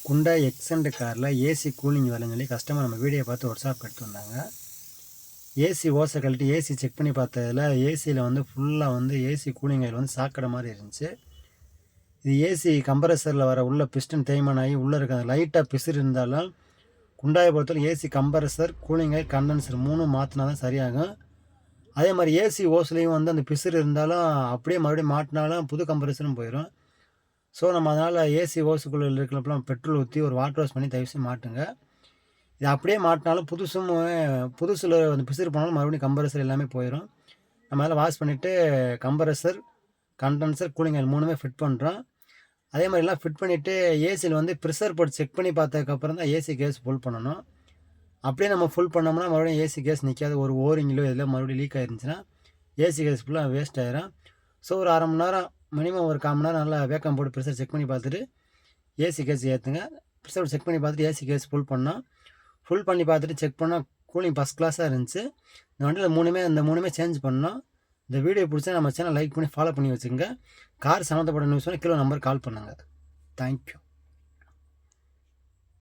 குண்டாய் Xcent காரில் AC cooling வரலன்னு சொல்லி கஸ்டமர் நம்ம வீடியோ பார்த்து வாட்ஸ்அப் எடுத்து வந்தாங்க. ஏசி ஓசை கழட்டி ஏசி செக் பண்ணி பார்த்ததில் ஏசியில் வந்து ஃபுல்லாக வந்து ஏசி கூலிங் ஆயில் வந்து சாக்கடை மாதிரி இருந்துச்சு. இது ஏசி கம்ப்ரஸரில் வர உள்ள பிஸ்டன் தேய்மானம் ஆகி உள்ளே இருக்க அந்த லைட்டாக பிசிறு இருந்தாலும் குண்டாயை பொறுத்தவரை AC compressor cooling oil condenser 3 மாற்றினா தான் சரியாகும். அதே மாதிரி ஏசி ஓஸ்லேயும் வந்து அந்த பிசிறு இருந்தாலும் அப்படியே மறுபடியும் மாட்டினாலும் புது கம்ப்ரஸரும் போயிடும். ஸோ நம்ம அதனால் ஏசி ஓஸுக்குள்ளே இருக்கிறப்பெல்லாம் பெட்ரோல் ஊற்றி ஒரு வாட்டர் வாஷ் பண்ணி தயவுசெய்து மாட்டுங்க. இது அப்படியே மாட்டினாலும் புதுசில் அந்த பிசிறு போனாலும் மறுபடியும் கம்ப்ரஸர் எல்லாமே போயிடும். நம்ம அதில் வாஷ் பண்ணிவிட்டு கம்ப்ரஸர் கண்டென்சர் கூலிங் ஆயில் 3மே ஃபிட் பண்ணுறோம். அதே மாதிரிலாம் ஃபிட் பண்ணிவிட்டு ஏசியில் வந்து ப்ரெஷர் போட்டு செக் பண்ணி பார்த்ததுக்கப்புறம் தான் ஏசி கேஸ் ஃபுல் பண்ணணும். அப்படியே நம்ம ஃபுல் பண்ணோம்னா மறுபடியும் ஏசி கேஸ் நிற்காது. ஒரு ஓரிங்கிலோ இதில் மறுபடியும் லீக் ஆயிருந்துச்சுன்னா ஏசி கேஸ் ஃபுல்லாக வேஸ்ட் ஆயிரும். ஸோ ஒரு அரை மணி நேரம் மினிமம் ஒரு 1/4 மணி நேரம் நல்லா வேக்கம் போட்டு ப்ரெஷர் செக் பண்ணி பார்த்துட்டு ஏசி கேஸ் ஏற்றுங்க. ப்ரெஷர் செக் பண்ணி பார்த்துட்டு ஏசி கேஸ் ஃபுல் பண்ணி பார்த்துட்டு செக் பண்ணால் கூலிங் ஃபஸ்ட் கிளாஸாக இருந்துச்சு. இந்த வண்டியில் இந்த மூணுமே சேஞ்ச் பண்ணோம். இந்த வீடியோ பிடிச்சா நம்ம சேனல் லைக் பண்ணி ஃபாலோ பண்ணி வச்சுக்கோங்க. கார் சம்மந்தப்பட்ட நியூஸ்னால் கீழே நம்பர் கால் பண்ணுங்கள். தேங்க்யூ.